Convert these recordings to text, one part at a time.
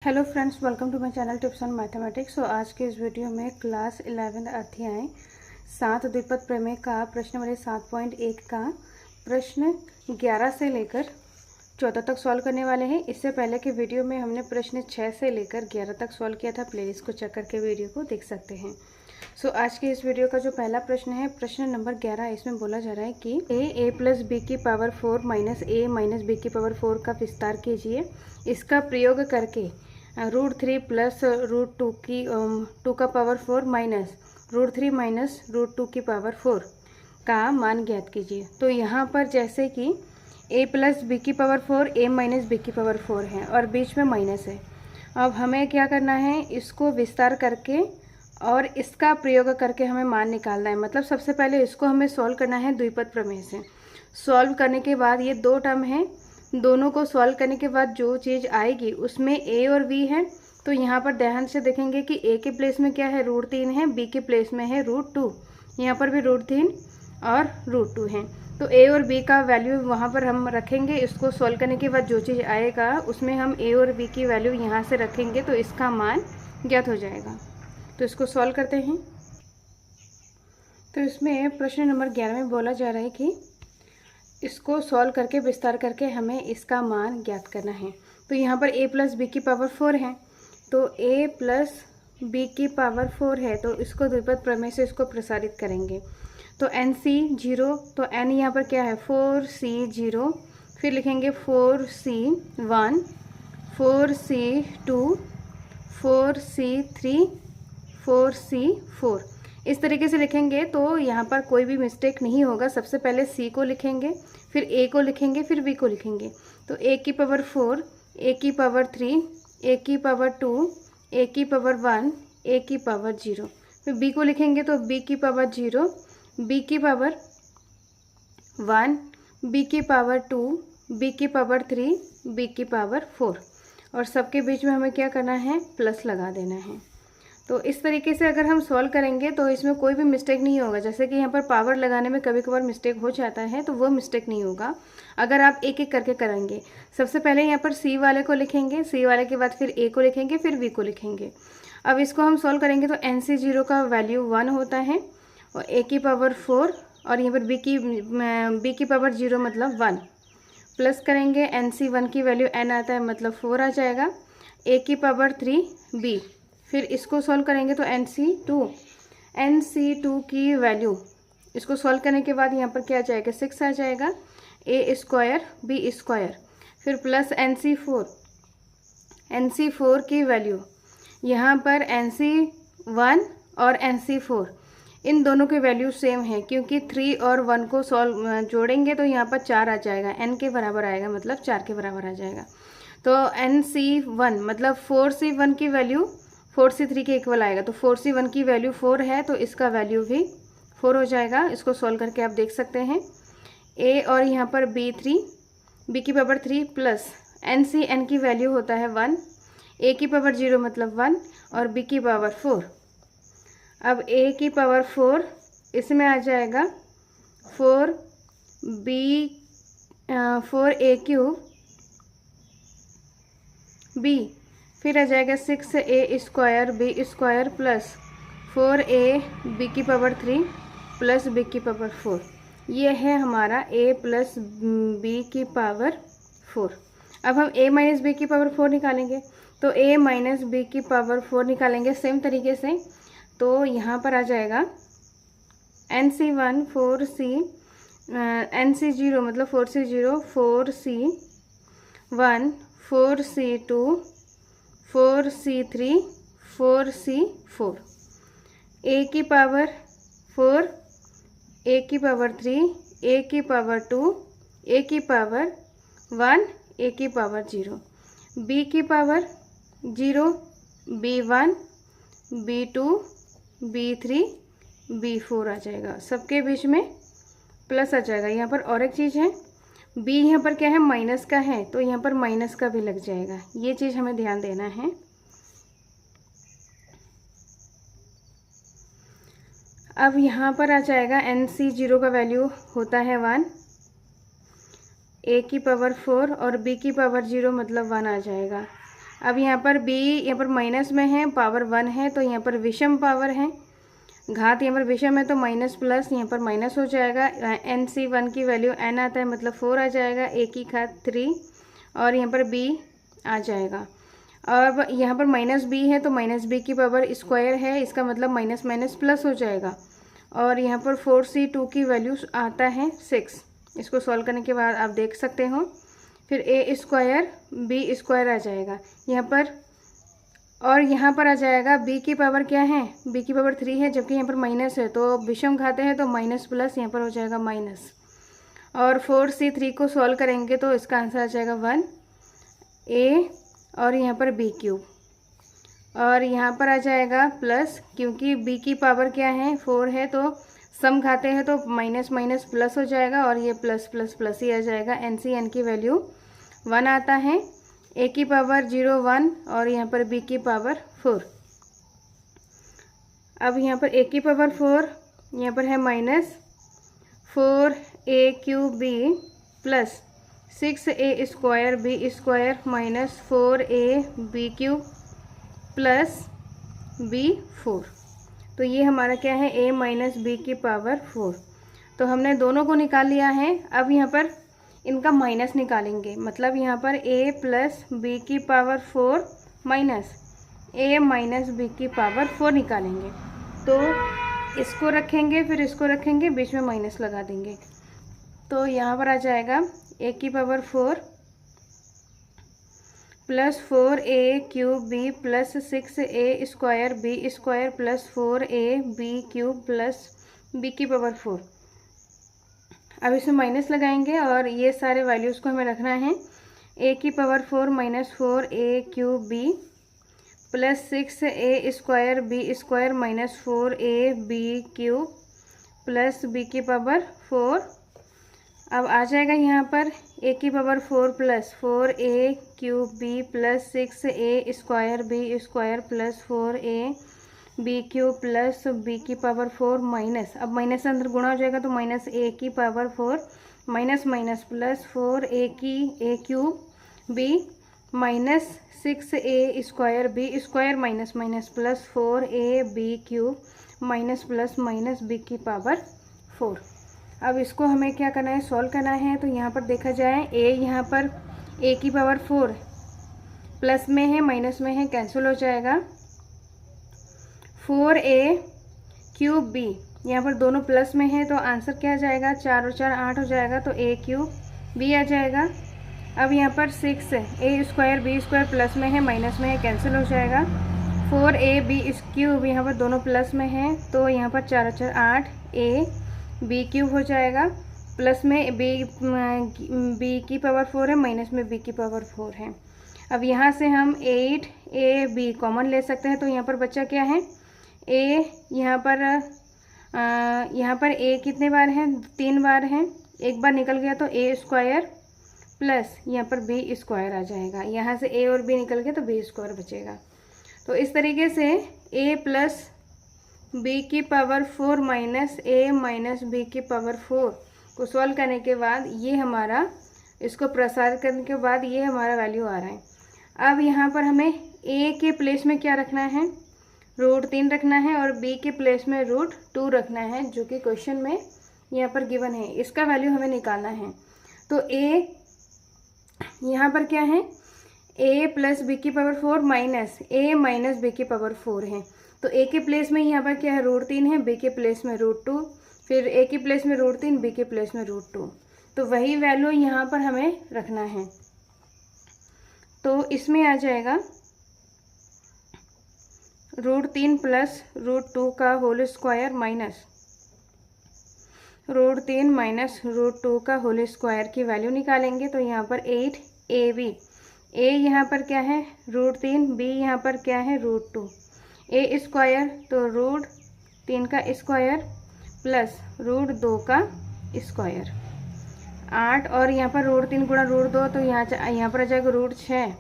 Hello friends, welcome to my channel tips on mathematics. So आज के इस video में क्लास 11 अध्याय 7 द्विपद प्रमेय का प्रश्न नंबर 7.1 का प्रश्न 11 से लेकर 14 तक सॉल्व करने वाले हैं। इससे पहले के वीडियो में हमने प्रश्न 6 से लेकर 11 तक सॉल्व किया था। प्लेलिस्ट को चेक करके वीडियो को देख सकते हैं। सो आज के इस वीडियो का जो पहला प्रश्न है, प्रश्न नंबर 11, इसमें बोला जा रहा है कि a प्लस बी की पावर 4 माइनस ए माइनस बी की पावर 4 का विस्तार कीजिए। इसका प्रयोग करके √3 प्लस √2 की 2 का पावर 4 माइनस √3 माइनस √2 की पावर 4 का मान ज्ञात कीजिए। तो यहाँ पर जैसे कि a प्लस बी की पावर 4 a माइनस बी की पावर 4 है और बीच में माइनस है। अब हमें क्या करना है, इसको विस्तार करके और इसका प्रयोग करके हमें मान निकालना है। मतलब सबसे पहले इसको हमें सॉल्व करना है द्विपद प्रमेय से। सॉल्व करने के बाद ये दो टर्म है, दोनों को सॉल्व करने के बाद जो चीज़ आएगी उसमें a और b है। तो यहाँ पर ध्यान से देखेंगे कि a के प्लेस में क्या है, √3 है, b के प्लेस में है √2, यहाँ पर भी √3 और √2 है। तो a और b का वैल्यू वहाँ पर हम रखेंगे। इसको सॉल्व करने के बाद जो चीज़ आएगा उसमें हम a और b की वैल्यू यहाँ से रखेंगे तो इसका मान ज्ञात हो जाएगा। तो इसको सॉल्व करते हैं। तो इसमें प्रश्न नंबर 11 में बोला जा रहा है कि इसको सॉल्व करके विस्तार करके हमें इसका मान ज्ञात करना है। तो यहाँ पर a प्लस बी की पावर 4 है, तो a प्लस बी की पावर 4 है, तो इसको द्विपद प्रमेय से इसको प्रसारित करेंगे। तो NC0, तो n यहाँ पर क्या है 4C0, फिर लिखेंगे 4C1, 4C2, 4C3, 4C4। इस तरीके से लिखेंगे तो यहाँ पर कोई भी मिस्टेक नहीं होगा। सबसे पहले C को लिखेंगे, फिर A को लिखेंगे, फिर B को लिखेंगे। तो A की पावर 4, A की पावर 3, A की पावर 2, A की पावर 1, A की पावर 0। फिर B को लिखेंगे तो B की पावर 0, B की पावर 1, B की पावर 2, B की पावर 3, B की पावर 4। और सबके बीच में हमें क्या करना है, प्लस लगा देना है। तो इस तरीके से अगर हम सॉल्व करेंगे तो इसमें कोई भी मिस्टेक नहीं होगा। जैसे कि यहाँ पर पावर लगाने में कभी कभार मिस्टेक हो जाता है, तो वो मिस्टेक नहीं होगा अगर आप एक एक करके करेंगे। सबसे पहले यहाँ पर C वाले को लिखेंगे, C वाले के बाद फिर A को लिखेंगे, फिर B को लिखेंगे। अब इसको हम सॉल्व करेंगे तो NC0 का वैल्यू 1 होता है और A की पावर 4 और यहाँ पर B की पावर 0 मतलब 1। प्लस करेंगे NC1 की वैल्यू n आता है मतलब 4 आ जाएगा, A की पावर 3 B। फिर इसको सॉल्व करेंगे तो NC2 की वैल्यू, इसको सॉल्व करने के बाद यहाँ पर क्या आ जाएगा 6 आ जाएगा, A स्क्वायर B स्क्वायर। फिर प्लस NC4 की वैल्यू, यहाँ पर NC1 और NC4 इन दोनों की वैल्यू सेम है, क्योंकि 3 और 1 को जोड़ेंगे तो यहाँ पर 4 आ जाएगा, n के बराबर आएगा, मतलब 4 के बराबर आ जाएगा। तो NC1 मतलब 4C1 की वैल्यू 4C3 के इक्वल आएगा। तो 4C1 की वैल्यू 4 है तो इसका वैल्यू भी 4 हो जाएगा। इसको सॉल्व करके आप देख सकते हैं। A और यहाँ पर B3, B की पावर 3 प्लस NCn की वैल्यू होता है 1, A की पावर 0 मतलब 1 और B की पावर 4। अब A की पावर 4 इसमें आ जाएगा 4A क्यूब B, फिर आ जाएगा 6A square B square plus 4A B की पावर 3 प्लस B की पावर 4। ये है हमारा A प्लस B की पावर 4। अब हम A माइनस B की पावर 4 निकालेंगे, तो A माइनस B की पावर 4 निकालेंगे सेम तरीके से। तो यहाँ पर आ जाएगा NC1 NC0 मतलब 4C0, 4C1, 4C2, 4C3, 4C4। A की पावर 4, A की पावर 3, A की पावर 2, A की पावर 1, A की पावर 0, B की power 0, B1, B2, B3, B4 आ जाएगा। सबके बीच में प्लस आ जाएगा। यहाँ पर और एक चीज़ है, B यहाँ पर क्या है, माइनस का है, तो यहाँ पर माइनस का भी लग जाएगा। ये चीज़ हमें ध्यान देना है। अब यहाँ पर आ जाएगा NC0 का वैल्यू होता है 1, A की पावर 4 और B की पावर 0 मतलब 1 आ जाएगा। अब यहाँ पर b यहाँ पर माइनस में है, पावर 1 है, तो यहाँ पर विषम पावर है, घात यहाँ पर विषम है, तो माइनस प्लस यहाँ पर माइनस हो जाएगा। NC1 की वैल्यू n आता है, मतलब 4 आ जाएगा, a की घात 3 और यहाँ पर b आ जाएगा। अब यहाँ पर माइनस b है तो माइनस b की पावर स्क्वायर है, इसका मतलब माइनस माइनस प्लस हो जाएगा। और यहाँ पर 4c2 की वैल्यू आता है 6। इसको सॉल्व करने के बाद आप देख सकते हो, फिर a स्क्वायर b स्क्वायर आ जाएगा यहाँ पर, और यहाँ पर आ जाएगा b की पावर क्या है, b की पावर 3 है, जबकि यहाँ पर माइनस है, तो विषम घाते हैं तो माइनस प्लस यहाँ पर हो जाएगा माइनस। और 4c3 को सॉल्व करेंगे तो इसका आंसर आ जाएगा 1a और यहाँ पर b क्यूब, और यहाँ पर आ जाएगा प्लस, क्योंकि b की पावर क्या है 4 है, तो सम खाते हैं तो माइनस माइनस प्लस हो जाएगा और ये प्लस प्लस प्लस ही आ जाएगा। NCN की वैल्यू 1 आता है, a की पावर 0 1 और यहाँ पर b की पावर 4। अब यहाँ पर a की पावर 4 यहाँ पर है minus 4a cube b plus 6a square b square minus 4a b cube plus b 4। तो ये हमारा क्या है, a माइनस बी की पावर 4। तो हमने दोनों को निकाल लिया है। अब यहाँ पर इनका माइनस निकालेंगे, मतलब यहाँ पर a प्लस बी की power 4 minus a minus b की पावर 4 निकालेंगे। तो इसको रखेंगे, फिर इसको रखेंगे, बीच में माइनस लगा देंगे, तो यहाँ पर आ जाएगा a की power 4 plus 4a cube b plus 6a square b square plus 4a b cube plus b की पावर 4। अब इसमें माइनस लगाएंगे और ये सारे वैल्यूज़ को हमें रखना है। a की power 4 minus 4a cube b plus 6a square b square minus 4a b cube plus b की पावर 4। अब आ जाएगा यहाँ पर a की power 4 plus 4a cube b plus 6a square b square plus 4a b cube plus b की power 4 minus, अब minus अंदर गुणा हो जाएगा तो माइनस a की power 4 minus minus plus 4a की a cube b minus 6a square b square minus minus plus 4a b cube minus plus minus b की पावर 4। अब इसको हमें क्या करना है, सॉल्व करना है। तो यहाँ पर देखा जाए a यहाँ पर a की पावर 4 प्लस में है माइनस में है, कैंसिल हो जाएगा। 4a क्यूब b यहाँ पर दोनों प्लस में है, तो आंसर क्या आ जाएगा, 4 और 4 8 हो जाएगा, तो a क्यूब b आ जाएगा। अब यहाँ पर 6a square b square plus में है माइनस में है, कैंसिल हो जाएगा। 4a b क्यूब यहाँ पर दोनों प्लस में है, तो यहाँ पर 4 और 4 8 a b क्यूब हो जाएगा, प्लस में b की पावर 4 है, माइनस में b की पावर 4 है। अब यहाँ से हम 8ab कॉमन ले सकते हैं, तो यहाँ पर बच्चा क्या है, a यहाँ पर a कितने बार है, 3 बार है, एक बार निकल गया तो a स्क्वायर प्लस यहाँ पर b स्क्वायर आ जाएगा, यहाँ से a और b निकल गया तो b स्क्वायर बचेगा। तो इस तरीके से a प्लस b की power 4 minus a minus b की पावर 4 को सॉल्व करने के बाद ये हमारा, इसको प्रसारित करने के बाद ये हमारा वैल्यू आ रहा है। अब यहाँ पर हमें a के प्लेस में क्या रखना है, √3 रखना है, और b के प्लेस में √2 रखना है, जो कि क्वेश्चन में यहाँ पर गिवन है। इसका वैल्यू हमें निकालना है। तो a यहाँ पर क्या है, a प्लस b की power 4 minus a minus b की पावर 4 है, तो a के प्लेस में यहाँ पर क्या है, √3 है, b के प्लेस में √2, फिर a के प्लेस में √3, b के प्लेस में √2, तो वही वैल्यू यहाँ पर हमें रखना है। तो इसमें आ जाएगा √3 प्लस √2 का होल स्क्वायर माइनस √3 माइनस √2 का होल स्क्वायर की वैल्यू निकालेंगे। तो यहाँ पर 8ab, a यहाँ पर क्या है, √3, b यहाँ पर क्या है, √2, a स्क्वायर तो √3 का स्क्वायर प्लस √2 का स्क्वायर 8, और यहाँ पर √3 गुणा √2 तो यहाँ पर आ जाएगा √6,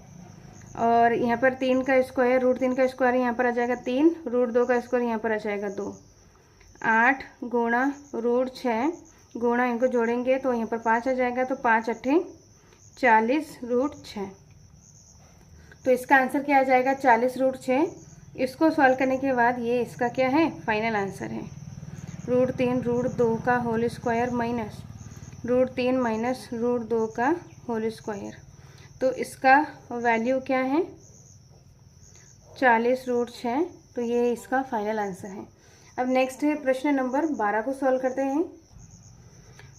और यहाँ पर 3 का स्क्वायर, √3 का स्क्वायर यहाँ पर आ जाएगा 3, √2 का स्क्वायर यहाँ पर आ जाएगा 2। 8 गुणा √6 गुणा इनको जोड़ेंगे तो यहाँ पर 5 आ जाएगा, तो 5 8 40 √6। तो इसका आंसर क्या आ जाएगा 40√6। इसको सॉल्व करने के बाद ये इसका क्या है फाइनल आंसर है √3 √2 का होल स्क्वायर माइनस √3 माइनस √2 का होल स्क्वायर। तो इसका वैल्यू क्या है 40√6। तो ये इसका फाइनल आंसर है। अब नेक्स्ट है प्रश्न नंबर 12 को सॉल्व करते हैं।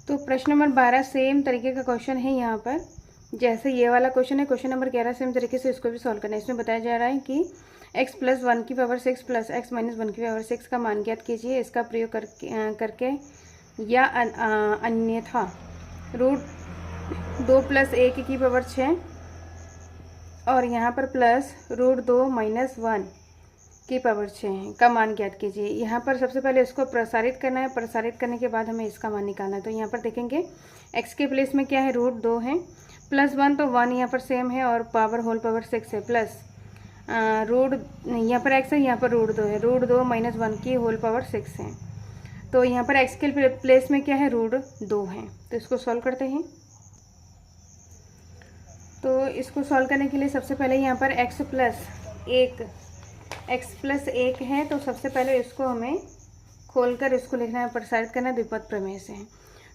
तो प्रश्न नंबर 12 सेम तरीके का क्वेश्चन है। यहाँ पर जैसे ये वाला क्वेश्चन है, क्वेश्चन नंबर 11 सेम तरीके से इसको भी सॉल्व करना है। इसमें बताया जा रहा है कि x + 1 की पावर 6 प्लस x - 1 की पावर 6 का मान ज्ञात कीजिए। इसका प्रयोग करके या अन्यथा √2 + 1 की पावर 6 और यहाँ पर प्लस √2 - 1 की पावर 6 का मान ज्ञात कीजिए। यहाँ पर सबसे पहले इसको प्रसारित करना है। प्रसारित करने के बाद हमें इसका मान निकालना है। तो यहाँ पर देखेंगे x के प्लेस में क्या है √2 है, +1 तो 1 यहाँ पर सेम है और पावर होल पावर 6 है, प्लस यहाँ पर x है, यहाँ पर √2 है, √2 - 1 की होल पावर 6 है। तो यहाँ पर x के प्लेस में क्या है √2 है। तो इसको सॉल्व करते हैं। तो इसको सॉल्व करने के लिए सबसे पहले यहाँ पर x + 1 है। तो सबसे पहले इसको हमें खोलकर इसको लिखना है, प्रसारित करना द्विपद प्रमेय से।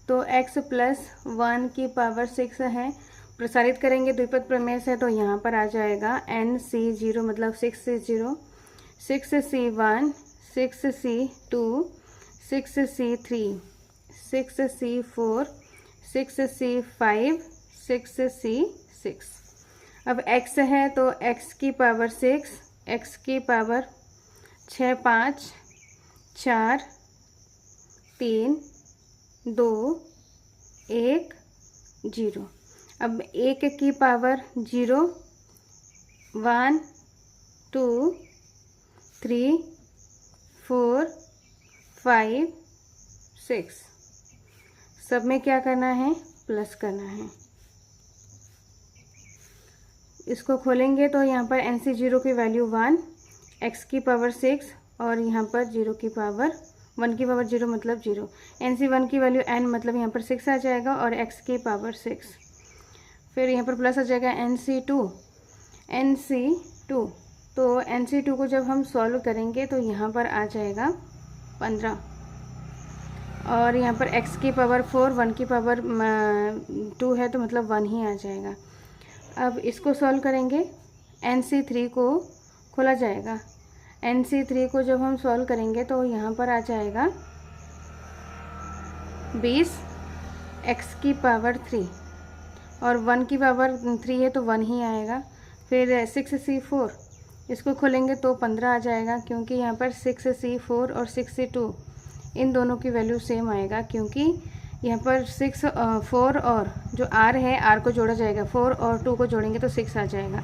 तो x + 1 की पावर 6 है, प्रसारित करेंगे द्विपद प्रमेय से। तो यहाँ पर आ जाएगा NC0 मतलब 6C0, 6C1, 6C2, 6C3, 6C4, 6C5, 6C6। अब x है तो x की पावर 6, x की पावर 6, 5, 4, 3, 2, 1, 0। अब 1 की पावर 0, 1, 2, 3, 4, 5, 6। सब में क्या करना है प्लस करना है। इसको खोलेंगे तो यहाँ पर NC0 की वैल्यू 1, x की पावर 6 और यहाँ पर 0 की पावर 1 की पावर 0 मतलब 0। NC1 की वैल्यू n मतलब यहाँ पर 6 आ जाएगा और x की पावर 6। फिर यहाँ पर प्लस आ जाएगा NC2। तो NC2 को जब हम सॉल्व करेंगे तो यहाँ पर आ जाएगा 15 और यहाँ पर x की पावर 4, 1 की पावर 2 है तो मतलब 1 ही आ जाएगा। अब इसको सॉल्व करेंगे, NC3 को खोला जाएगा। NC3 को जब हम सॉल्व करेंगे तो यहाँ पर आ जाएगा 20 x की पावर 3 और 1 की पावर 3 है तो 1 ही आएगा। फिर 6C4 इसको खोलेंगे तो 15 आ जाएगा, क्योंकि यहाँ पर 6C4 और 6C2 इन दोनों की वैल्यू सेम आएगा, क्योंकि यहाँ पर 6, 4 और जो r है r को जोड़ा जाएगा, 4 और 2 को जोड़ेंगे तो 6 आ जाएगा।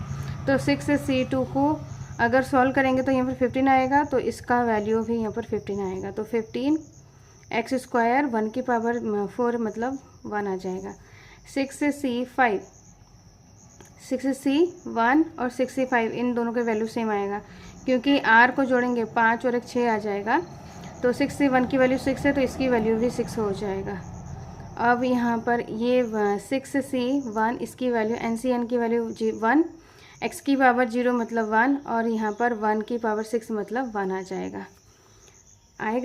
तो 6C2 को अगर सॉल्व करेंगे तो यहाँ पर 15 आएगा, तो इसका वैल्यू भी यहाँ पर 15 आएगा। तो 15x², 1 की पावर 4 मतलब 1 आ जाएगा। 6C1 और 6C5 इन दोनों के वैल्यू सेम आएगा, क्योंकि r को जोड़ेंगे 5 और 1 6 आ जाएगा। तो 6C1 की वैल्यू 6 है तो इसकी वैल्यू भी 6 हो जाएगा। अब यहाँ पर ये 6C1 इसकी वैल्यू NCN की वैल्यू 1, x की पावर 0 मतलब 1 और यहाँ पर 1 की पावर 6 मतलब 1 आ जाएगा।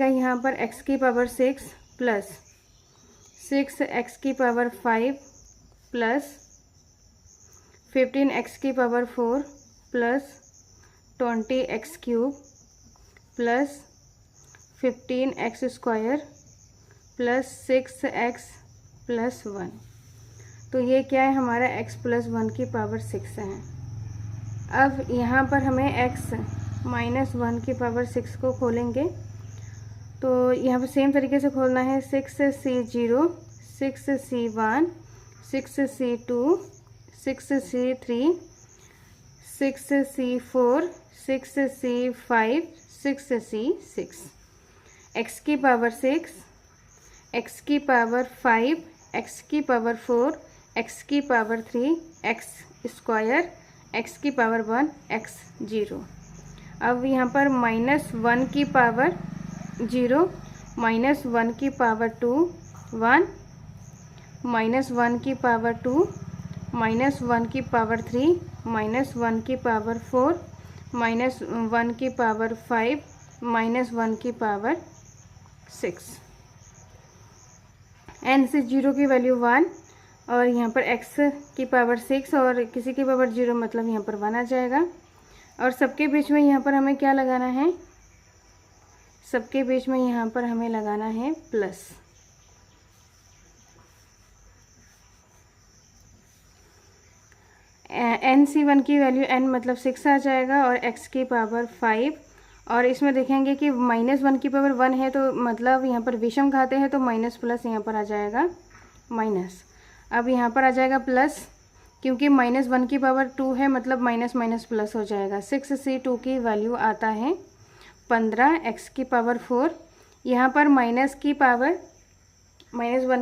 यहाँ पर x की पावर 6 प्लस 6x की पावर 5 प्लस 15x की power 4 plus 20x³ plus 15x² plus 6x plus 1। तो ये क्या है हमारा x + 1 की पावर 6 है। अब यहाँ पर हमें x - 1 की पावर 6 को खोलेंगे। तो यहाँ पर सेम तरीके से खोलना है। 6C0, 6C1, 6C2, 6C3, 6C4, 6C5, 6C6। x की पावर 6, x की पावर 5, x की पावर 4, x की पावर 3, x², x की पावर 1, x 0। अब यहाँ पर -1 की पावर 0, -1 की पावर 2 1, -1 की पावर 2, -1 की पावर 3, -1 की पावर 4 -1 की पावर 5 -1 की पावर 6। n से 0 की वैल्यू 1 और यहाँ पर x की पावर 6 और किसी की पावर 0 मतलब यहाँ पर 1 आ जाएगा। और सबके बीच में यहाँ पर हमें क्या लगाना है, सबके बीच में यहाँ पर हमें लगाना है प्लस। NC1 की वैल्यू n मतलब 6 आ जाएगा और x की पावर 5 और इसमें देखेंगे कि -1 की पावर 1 है तो मतलब यहाँ पर विषम घाते हैं तो माइनस प्लस यहाँ पर आ जाएगा माइनस। अब यहाँ पर आ जाएगा प्लस, क्योंकि -1 की पावर 2 है मतलब माइनस माइनस प्लस हो जाएगा। 6C2 की वैल्यू आता है 15 x की पावर 4। यहाँ पर -1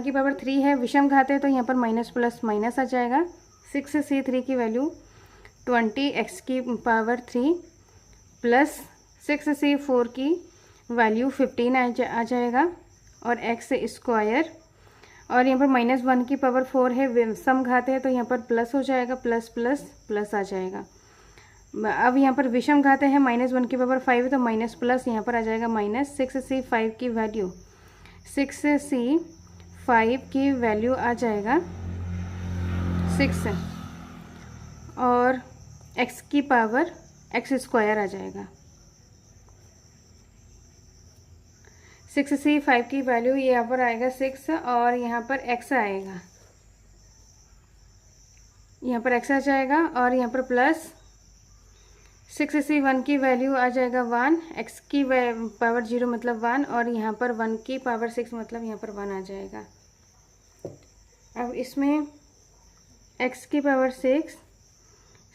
की पावर 3 है, विषम घात है तो यहाँ पर माइनस प्लस माइनस आ जाएगा। 6C3 की वैल्यू 20 x की पावर 3 प्लस 6C4 की वैल्यू 15 आ जाएगा और x स्क्वायर और यहाँ पर -1 की पावर 4 है, सम घात है तो यहाँ पर प्लस हो जाएगा, प्लस प्लस प्लस आ जाएगा। अब यहाँ पर विषम घाते हैं, -1 की पावर 5 है तो माइनस प्लस यहाँ पर आ जाएगा माइनस। 6C5 की वैल्यू 6C5 की वैल्यू आ जाएगा 6 और x की पावर x स्क्वायर आ जाएगा। 6C5 की वैल्यू यहाँ पर आएगा 6 और यहाँ पर x आएगा, यहाँ पर x आ जाएगा और यहाँ पर प्लस 6C1 की वैल्यू आ जाएगा 1, x की पावर 0 मतलब 1 और यहाँ पर 1 की पावर 6 मतलब यहाँ पर 1 आ जाएगा। अब इसमें x की पावर 6,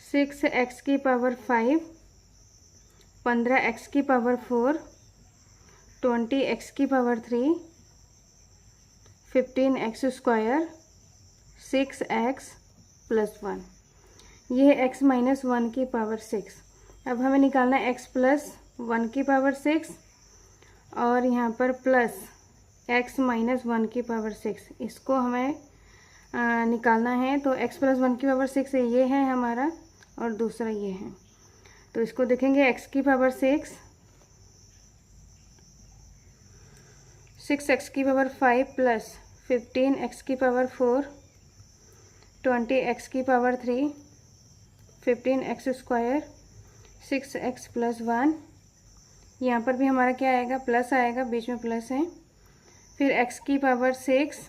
6x की पावर 5, 15x की पावर 4, 20x की power 3, 15x square, 6x plus 1, ये है x माइनस 1 की पावर 6। अब हमें निकालना है x प्लस 1 की पावर 6 और यहाँ पर प्लस x माइनस 1 की पावर 6, इसको हमें निकालना है। तो x प्लस 1 की पावर 6 ये है हमारा और दूसरा ये है, तो इसको देखेंगे x की पावर 6, 6x की पावर 5 प्लस 15x की पावर 4, 20x की power 3, 15x square, 6x plus 1, यहाँ पर भी हमारा क्या आएगा प्लस आएगा, बीच में प्लस है। फिर x की पावर 6,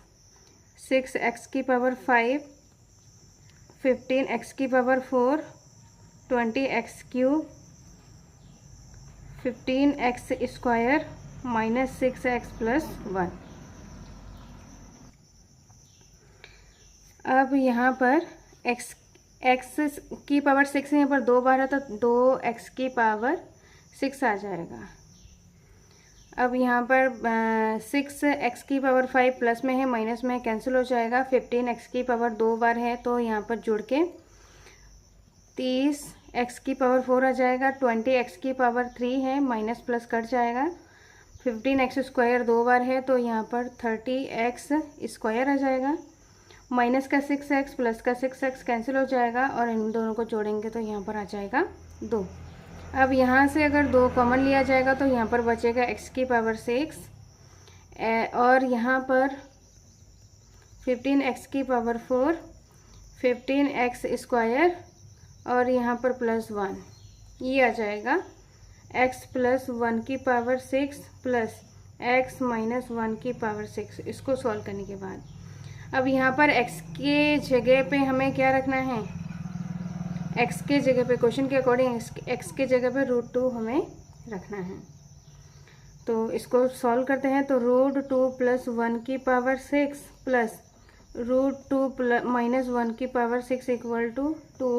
6x की पावर 5, 15x की power 4, 20x cube, 15x square minus 6x plus 1। अब यहाँ पर x की पावर 6 यहाँ पर 2 बार है तो 2x की पावर 6 आ जाएगा। अब यहाँ पर 6x की पावर 5 प्लस में है, माइनस में कैंसिल हो जाएगा। 15x की पावर 2 बार है तो यहाँ पर जुड़ के 30x की पावर 4 आ जाएगा। 20x की पावर 3 है, माइनस प्लस कट जाएगा। 15x स्क्वायर 2 बार है तो यहाँ पर 30x स्क्वायर आ जाएगा। माइनस का 6x प्लस का 6x कैंसिल हो जाएगा और इन दोनों को जोड़ेंगे तो यहाँ पर आ जाएगा 2। अब यहाँ से अगर 2 कॉमन लिया जाएगा तो यहाँ पर बचेगा x की पावर 6 और यहाँ पर 15x की पावर 4, 15x स्क्वायर और यहाँ पर प्लस 1, ये आ जाएगा x प्लस 1 की पावर 6 प्लस x माइनस 1 की पावर 6। इसको सॉल्व करने के बाद अब यहाँ पर x के जगह पे हमें क्या रखना है, x के जगह पे क्वेश्चन के अकॉर्डिंग x के जगह पे √2 हमें रखना है। तो इसको सॉल्व करते हैं तो √2 प्लस 1 की पावर 6 प्लस √2 माइनस 1 की पावर 6 इक्वल टू 2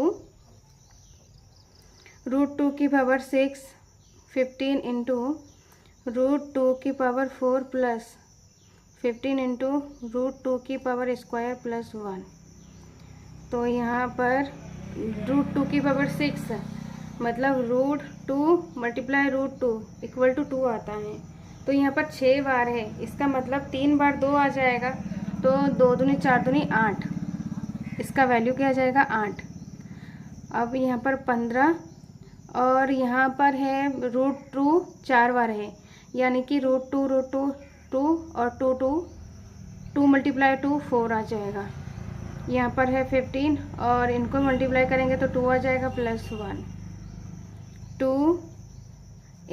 √2 की पावर 6 15 इंटू √2 की पावर 4 प्लस 15 इंटू √2 की पावर स्क्वायर प्लस 1। तो यहाँ पर √2 की पावर 6 मतलब √2 मल्टीप्लाई √2 इक्वल टू 2 आता है। तो यहाँ पर 6 बार है, इसका मतलब 3 बार 2 आ जाएगा तो 2 दूनी 4 दूनी 8, इसका वैल्यू क्या आ जाएगा 8। अब यहाँ पर 15 और यहाँ पर है √2 4 बार है, यानी कि √2 2 और 2 मल्टीप्लाई 2 4 आ जाएगा। यहाँ पर है 15 और इनको मल्टीप्लाई करेंगे तो 2 आ जाएगा +1 2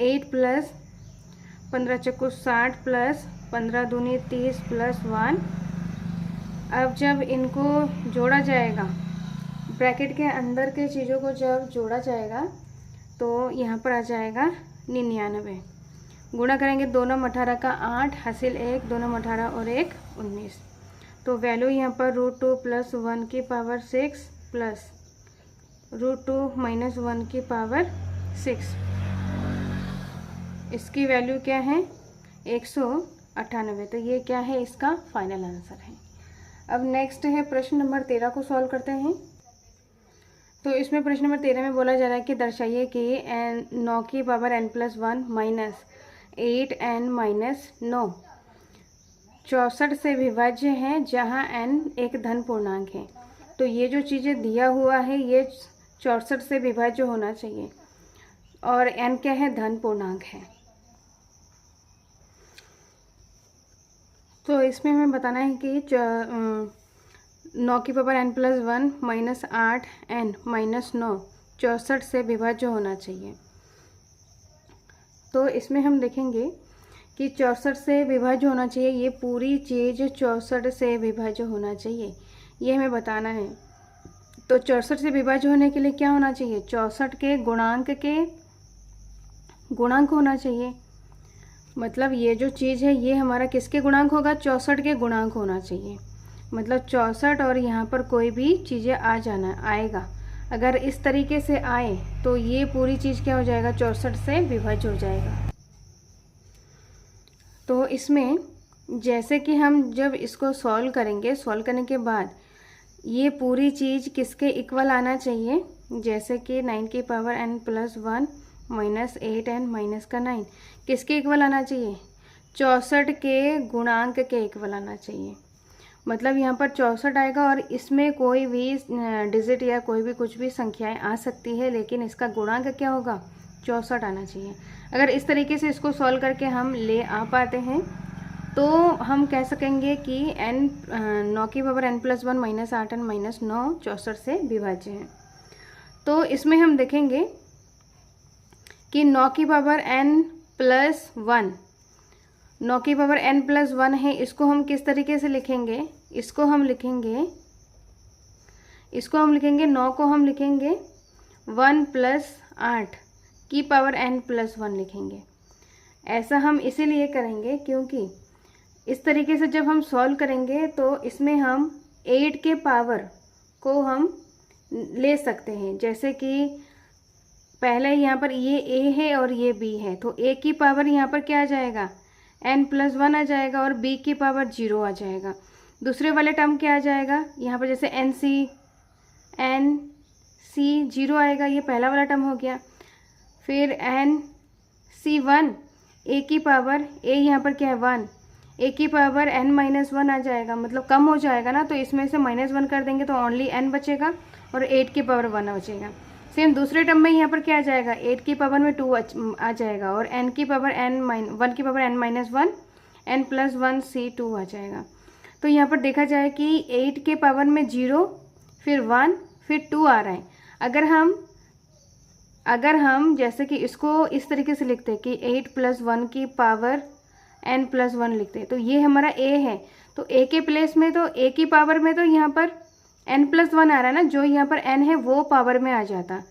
8 प्लस 15 चक्कू 60 प्लस 15 दूनी 30 +1। अब जब इनको जोड़ा जाएगा, ब्रैकेट के अंदर के चीज़ों को जब जोड़ा जाएगा तो यहाँ पर आ जाएगा 99। गुणा करेंगे 2 9 18 का 8 हासिल 1 2 9 18 और 1 19। तो वैल्यू यहाँ पर √2 + 1 की पावर 6 प्लस √2 - 1 की पावर 6। इसकी वैल्यू क्या है 198। तो ये क्या है, इसका फाइनल आंसर है। अब नेक्स्ट है प्रश्न नंबर 13 को सॉल्व करते हैं। तो इसमें प्रश्न नंबर 13 में बोला जा रहा है कि दर्शाइए कि 9 की power n+1 minus 8n minus 9 64 से विभाज्य है जहां n एक धन पूर्णांक है। तो ये जो चीज़ें दिया हुआ है ये 64 से विभाज्य होना चाहिए और n क्या है, धन पूर्णांक है। तो इसमें हमें बताना है कि 9 की power n+1 minus 8n minus 9 64 से विभाज्य होना चाहिए। तो इसमें हम देखेंगे कि 64 से विभाज्य होना चाहिए, ये पूरी चीज़ 64 से विभाज्य होना चाहिए, ये हमें बताना है। तो 64 से विभाज्य होने के लिए क्या होना चाहिए, 64 के गुणांक होना चाहिए। मतलब ये जो चीज़ है ये हमारा किसके गुणांक होगा, 64 के गुणांक होना चाहिए। मतलब 64 और यहाँ पर कोई भी चीज़ें आएगा। अगर इस तरीके से आए तो ये पूरी चीज़ क्या हो जाएगा, 64 से विभाज्य हो जाएगा। तो इसमें जैसे कि हम जब इसको सॉल्व करेंगे, सॉल्व करने के बाद ये पूरी चीज़ किसके इक्वल आना चाहिए, जैसे कि 9 की power n+1 minus 8n minus का 9 किसके इक्वल आना चाहिए, 64 के गुणांक के इक्वल आना चाहिए। मतलब यहाँ पर 64 आएगा और इसमें कोई भी डिजिट या कोई भी कुछ भी संख्याएं आ सकती है, लेकिन इसका गुणांक क्या होगा, 64 आना चाहिए। अगर इस तरीके से इसको सॉल्व करके हम ले आ पाते हैं तो हम कह सकेंगे कि 9 की power n+1 minus 8n minus 9 64 से विभाज्य है। तो इसमें हम देखेंगे कि 9 की पावर n+1, 9 की पावर n+1 है, इसको हम किस तरीके से लिखेंगे, इसको हम लिखेंगे 9 को हम लिखेंगे 1 + 8 की पावर n+1 लिखेंगे। ऐसा हम इसीलिए करेंगे क्योंकि इस तरीके से जब हम सॉल्व करेंगे तो इसमें हम 8 के पावर को हम ले सकते हैं। जैसे कि पहले यहाँ पर ये a है और ये b है, तो a की पावर यहाँ पर क्या आ जाएगा, n+1 आ जाएगा और b की पावर 0 आ जाएगा। दूसरे वाले टर्म क्या आ जाएगा, यहाँ पर जैसे n c 0 आएगा, ये पहला वाला टर्म हो गया। फिर nc1 a की पावर, a यहाँ पर क्या है 1, a की पावर n-1 आ जाएगा, मतलब कम हो जाएगा ना, तो इसमें से -1 कर देंगे तो ओनली n बचेगा और 8 की पावर 1 बचेगा। सेम दूसरे टर्म में यहाँ पर क्या आ जाएगा, 8 की पावर में 2 आ जाएगा और n की पावर 1 की पावर n-1 n+1 c2 आ जाएगा। तो यहाँ पर देखा जाए कि 8 के पावर में 0 फिर 1 फिर 2 आ रहा है। अगर हम जैसे कि इसको इस तरीके से लिखते हैं कि 8 + 1 की पावर n+1 लिखते हैं, तो ये हमारा a है, तो a के प्लेस में तो a की पावर में तो यहाँ पर n+1 आ रहा है ना, जो यहाँ पर n है वो पावर में आ जाता।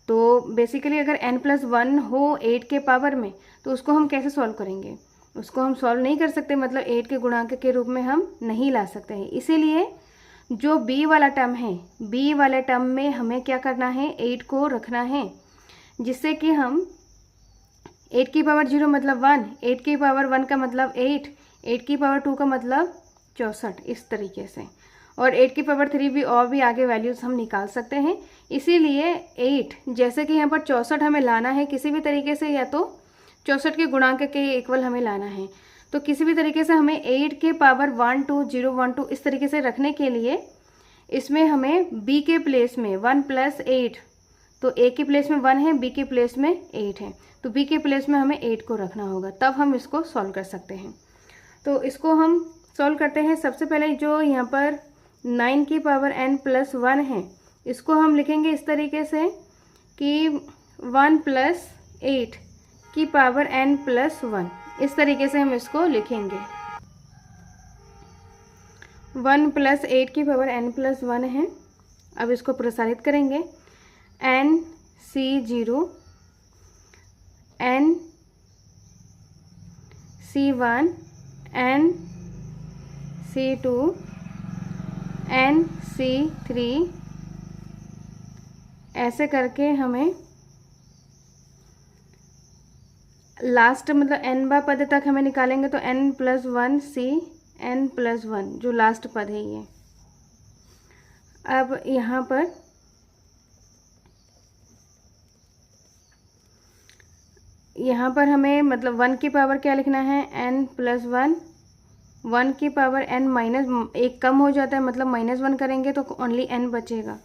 तो बेसिकली अगर n+1 हो 8 के पावर में तो उसको हम कैसे सॉल्व करेंगे, उसको हम सॉल्व नहीं कर सकते, मतलब 8 के गुणांक के रूप में हम नहीं ला सकते हैं। इसीलिए जो b वाला टर्म है, b वाले टर्म में हमें क्या करना है, 8 को रखना है, जिससे कि हम 8 की पावर 0 मतलब 1, 8 की पावर 1 का मतलब 8, 8 की पावर 2 का मतलब 64, इस तरीके से। और 8 की पावर 3 भी और भी आगे वैल्यूज़ हम निकाल सकते हैं। इसीलिए 8 जैसे कि यहाँ पर 64 हमें लाना है किसी भी तरीके से, या तो 64 के गुणांक के इक्वल हमें लाना है, तो किसी भी तरीके से हमें 8 के पावर 1 2 0 1 2 इस तरीके से रखने के लिए इसमें हमें b के प्लेस में 1 + 8, तो a के प्लेस में 1 है, b के प्लेस में 8 है, तो b के प्लेस में हमें 8 को रखना होगा, तब हम इसको सॉल्व कर सकते हैं। तो इसको हम सॉल्व करते हैं। सबसे पहले जो यहाँ पर 9 की पावर n + 1 है, इसको हम लिखेंगे इस तरीके से कि 1 + 8 की पावर n + 1, इस तरीके से हम इसको लिखेंगे। 1 + 8 की पावर n + 1 है। अब इसको प्रसारित करेंगे, n C0 n C1 n C2 n C3, ऐसे करके हमें लास्ट मतलब n बा पद तक हमें निकालेंगे, तो n + 1 C n + 1 जो लास्ट पद है ये। अब यहाँ पर हमें मतलब 1 की पावर क्या लिखना है, n + 1, 1 की पावर n माइनस एक कम हो जाता है, मतलब -1 करेंगे तो ओनली n बचेगा।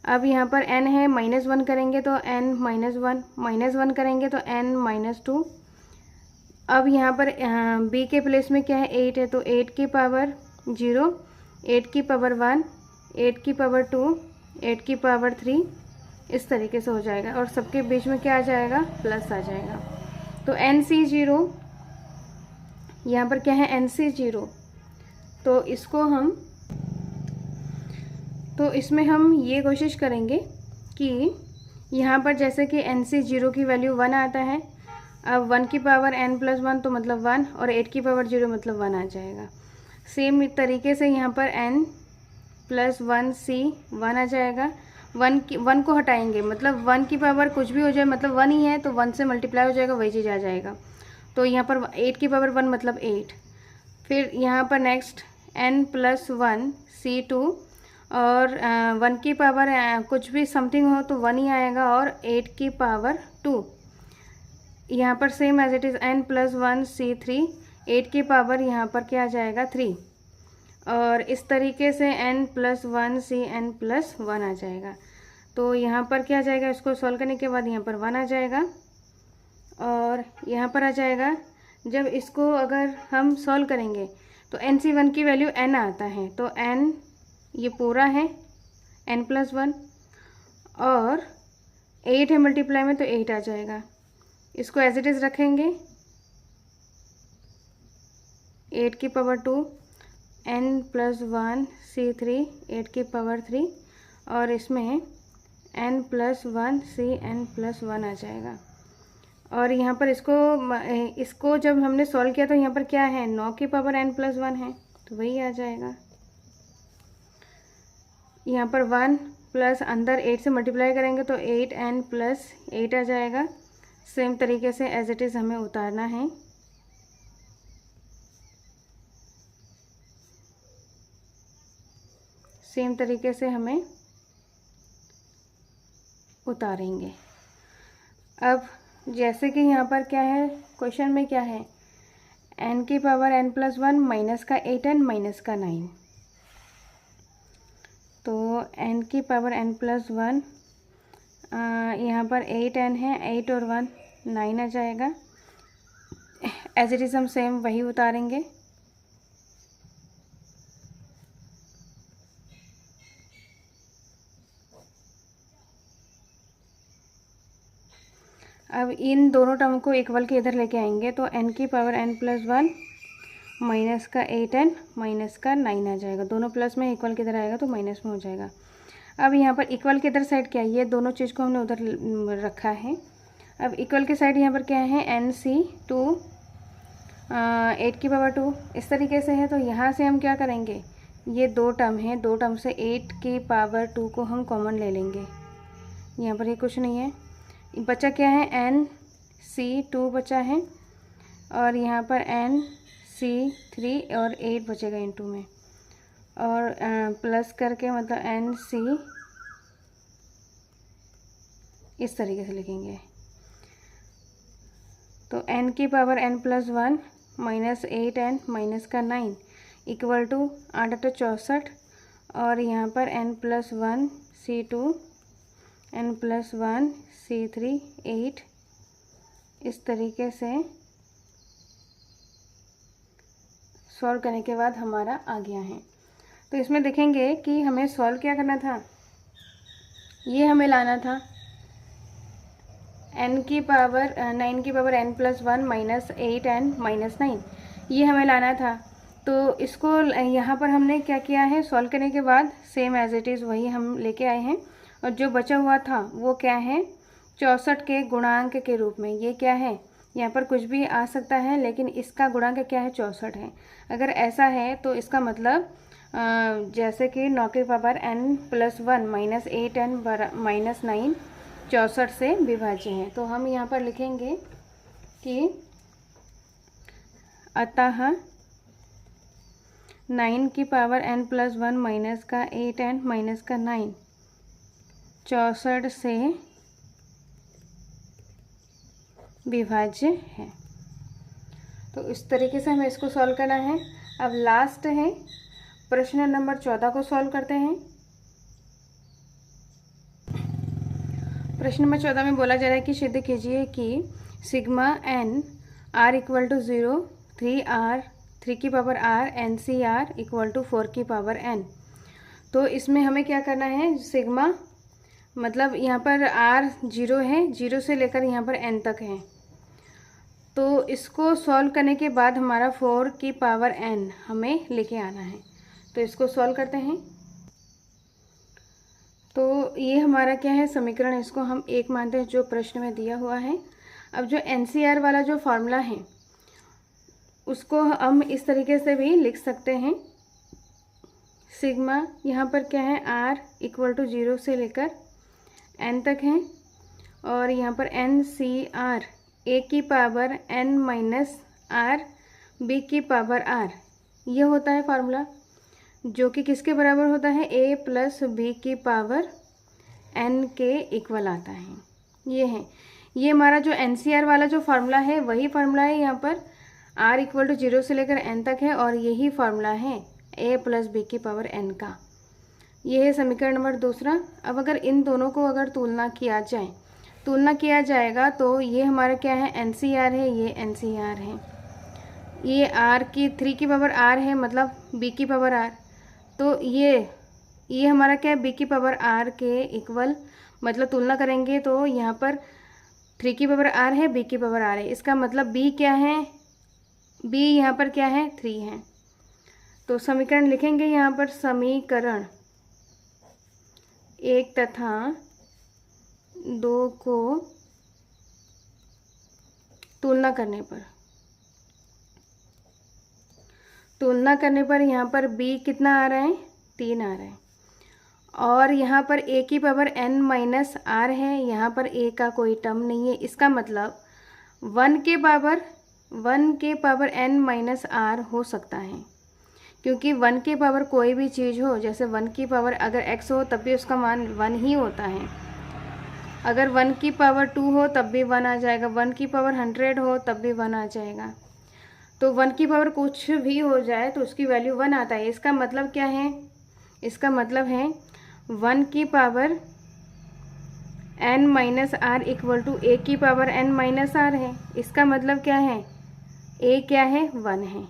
अब यहाँ पर n है, -1 करेंगे तो n -1, -1 करेंगे तो n -2। अब यहाँ पर b के प्लेस में क्या है, 8 है, तो 8 की पावर 0, 8 की पावर 1, 8 की पावर 2, 8 की पावर 3, इस तरीके से हो जाएगा। और सबके बीच में क्या आ जाएगा, प्लस आ जाएगा। तो NC0 यहाँ पर क्या है, NC0, तो इसमें हम ये कोशिश करेंगे कि यहाँ पर जैसे कि NC0 की वैल्यू 1 आता है, अब 1 की पावर n + 1 तो मतलब 1, और 8 की पावर 0 मतलब 1 आ जाएगा। सेम तरीके से यहाँ पर n + 1 C 1 आ जाएगा। 1 को हटाएंगे, मतलब 1 की पावर कुछ भी हो जाए, मतलब 1 ही है, तो 1 से मल्टीप्लाई हो जाएगा, वही चीज़ आ जाएगा। तो यहाँ पर 8 की पावर 1 मतलब 8। फिर यहाँ पर नेक्स्ट n + 1 C2, और 1 की पावर कुछ भी समथिंग हो तो 1 ही आएगा, और 8 की पावर 2। यहाँ पर same as it is n + 1 C3, 8 की पावर यहाँ पर क्या आ जाएगा, 3, और इस तरीके से n + 1 C n + 1 आ जाएगा। तो यहाँ पर क्या आ जाएगा, इसको सॉल्व करने के बाद यहाँ पर 1 आ जाएगा, और यहाँ पर आ जाएगा। जब इसको अगर हम सॉल्व करेंगे तो NC1 की वैल्यू n आता है, तो n ये पूरा है n + 1, और 8 है मल्टीप्लाई में, तो 8 आ जाएगा। इसको एज इट इज़ रखेंगे, 8 की पावर 2 n + 1 C3 8 की पावर 3, और इसमें n + 1 C n + 1 आ जाएगा। और यहाँ पर इसको जब हमने सॉल्व किया तो यहाँ पर क्या है, 9 की पावर n + 1 है, तो वही आ जाएगा। यहाँ पर 1 प्लस अंदर 8 से मल्टीप्लाई करेंगे तो 8n + 8 आ जाएगा। सेम तरीके से एज इट इज़ हमें उतारना है। सेम तरीके से हमें उतारेंगे। अब जैसे कि यहाँ पर क्या है, क्वेश्चन में क्या है, n की पावर n + 1 माइनस का 8n माइनस का 9। तो n की पावर n + 1 यहाँ पर 8n है, 8 और 1 9 आ जाएगा। एज इट इज़ हम सेम वही उतारेंगे। अब इन दोनों टर्म को इक्वल के इधर लेके आएंगे तो n की पावर n + 1 माइनस का 8n माइनस का 9 आ जाएगा। दोनों प्लस में इक्वल के इधर आएगा तो माइनस में हो जाएगा। अब यहाँ पर इक्वल के इधर साइड क्या है, ये दोनों चीज़ को हमने उधर रखा है। अब इक्वल के साइड यहाँ पर क्या है, NC2 8 की पावर 2 इस तरीके से है। तो यहाँ से हम क्या करेंगे, ये दो टर्म है, दो टर्म से 8 की पावर 2 को हम कॉमन ले लेंगे। यहाँ पर ये कुछ नहीं है, बचा क्या है, NC2 बचा है, और यहाँ पर NC3 और 8 बचेगा इनटू में, और प्लस करके मतलब NC इस तरीके से लिखेंगे। तो n की power n + 1 minus 8n minus का 9 इक्वल टू 8 × 8 = 64, और यहाँ पर n+1 C2 n+1 C3 8 इस तरीके से सॉल्व करने के बाद हमारा आ गया है। तो इसमें देखेंगे कि हमें सॉल्व क्या करना था, ये हमें लाना था n की पावर 9 की पावर n+1 -8n -9, ये हमें लाना था। तो इसको यहाँ पर हमने क्या किया है, सॉल्व करने के बाद सेम एज इट इज़ वही हम लेके आए हैं। और जो बचा हुआ था वो क्या है, 64 के गुणांक के रूप में। ये क्या है, यहाँ पर कुछ भी आ सकता है लेकिन इसका गुणांक क्या है, 64 है। अगर ऐसा है तो इसका मतलब जैसे कि 9 की पावर n+1 -8n -9 64 से विभाज्य है। तो हम यहाँ पर लिखेंगे कि अतः 9 की पावर n+1 माइनस का 8n माइनस का 9 64 से विभाज्य है। तो इस तरीके से हमें इसको सॉल्व करना है। अब लास्ट है प्रश्न नंबर 14 को सॉल्व करते हैं। प्रश्न नंबर 14 में बोला जा रहा है कि सिद्ध कीजिए कि सिग्मा n r = 0 3r 3 की पावर r NCr = 4 की पावर n। तो इसमें हमें क्या करना है, सिग्मा मतलब यहाँ पर r 0 है, 0 से लेकर यहाँ पर n तक है। तो इसको सॉल्व करने के बाद हमारा 4 की पावर n हमें लेके आना है। तो इसको सॉल्व करते हैं। तो ये हमारा क्या है, समीकरण, इसको हम 1 मानते हैं जो प्रश्न में दिया हुआ है। अब जो NCR वाला जो फॉर्मूला है उसको हम इस तरीके से भी लिख सकते हैं। सिग्मा यहाँ पर क्या है, r = 0 से लेकर n तक है और यहाँ पर NCR a की power n minus r b की पावर r, ये होता है फार्मूला, जो कि किसके बराबर होता है, a + b की पावर n के इक्वल आता है। ये है, ये हमारा जो NCR वाला जो फार्मूला है वही फार्मूला है यहाँ पर, r = 0 से लेकर n तक है और यही फार्मूला है a + b की पावर n का। ये है समीकरण नंबर दूसरा। अब अगर इन दोनों को अगर तुलना किया जाएगा तो ये हमारा क्या है, NCR है, ये NCR है, ये r की 3 की पावर r है मतलब b की पावर r। तो ये हमारा क्या है, b की पावर r के इक्वल, मतलब तुलना करेंगे तो यहाँ पर 3 की पावर r है, b की पावर r है। इसका मतलब b क्या है, b यहाँ पर क्या है, 3 है। तो समीकरण लिखेंगे यहाँ पर, समीकरण 1 तथा 2 को तुलना करने पर यहाँ पर b कितना आ रहा है, 3 आ रहा है। और यहाँ पर a की पावर n माइनस r है, यहाँ पर a का कोई टर्म नहीं है। इसका मतलब 1 के पावर n माइनस r हो सकता है, क्योंकि 1 के पावर कोई भी चीज़ हो, जैसे 1 की पावर अगर x हो तब भी उसका मान 1 ही होता है। अगर 1 की पावर 2 हो तब भी 1 आ जाएगा, 1 की पावर 100 हो तब भी 1 आ जाएगा। तो 1 की पावर कुछ भी हो जाए तो उसकी वैल्यू 1 आता है। इसका मतलब क्या है, इसका मतलब है 1 की power n minus r = a की पावर n माइनस r है। इसका मतलब क्या है, a क्या है, 1 है,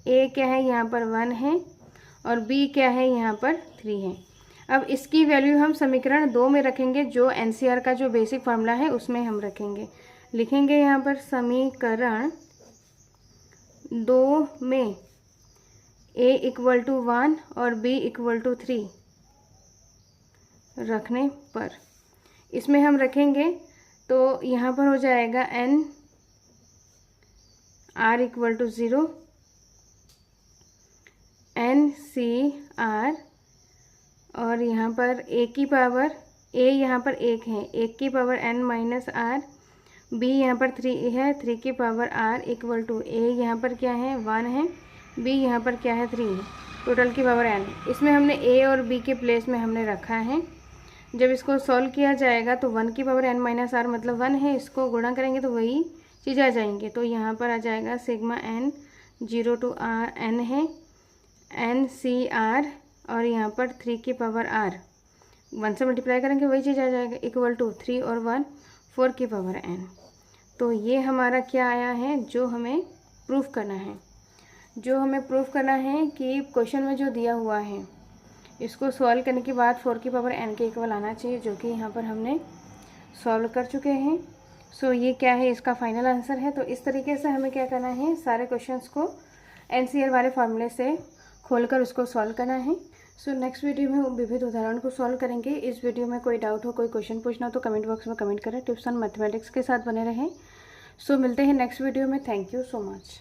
a क्या है यहाँ पर 1 है और b क्या है यहाँ पर 3 है। अब इसकी वैल्यू हम समीकरण 2 में रखेंगे, जो NCR का जो बेसिक फार्मूला है उसमें हम रखेंगे। लिखेंगे यहाँ पर समीकरण 2 में a = 1 और b = 3 रखने पर इसमें हम रखेंगे तो यहाँ पर हो जाएगा n r = 0 NCR और यहाँ पर a की पावर a यहाँ पर 1 है, 1 की power n minus r, b यहाँ पर 3 है, 3 की पावर r = a यहाँ पर क्या है, 1 है, b यहाँ पर क्या है, 3 है, टोटल की पावर n। इसमें हमने a और b के प्लेस में हमने रखा है। जब इसको सॉल्व किया जाएगा तो 1 की पावर n माइनस r मतलब 1 है, इसको गुणा करेंगे तो वही चीज़ आ जाएंगे। तो यहाँ पर आ जाएगा sigma n 0 to r n है, NCR और यहाँ पर 3 की पावर r 1 से मल्टीप्लाई करेंगे वही चीज़ आ जाएगा, इक्वल टू 3 और 1 4 की पावर n। तो ये हमारा क्या आया है जो हमें प्रूफ करना है। जो हमें प्रूफ करना है कि क्वेश्चन में जो दिया हुआ है इसको सॉल्व करने के बाद 4 की पावर n के इक्वल आना चाहिए, जो कि यहाँ पर हमने सॉल्व कर चुके हैं। सो ये क्या है, इसका फाइनल आंसर है। तो इस तरीके से हमें क्या करना है, सारे क्वेश्चंस को NCR वाले फॉर्मूले से खोलकर उसको सॉल्व करना है। सो नेक्स्ट वीडियो में विविध उदाहरण को सॉल्व करेंगे। इस वीडियो में कोई डाउट हो, कोई क्वेश्चन पूछना हो तो कमेंट बॉक्स में कमेंट करें। टिप्स ऑन मैथमेटिक्स के साथ बने रहें। सो मिलते हैं नेक्स्ट वीडियो में। Thank you so much.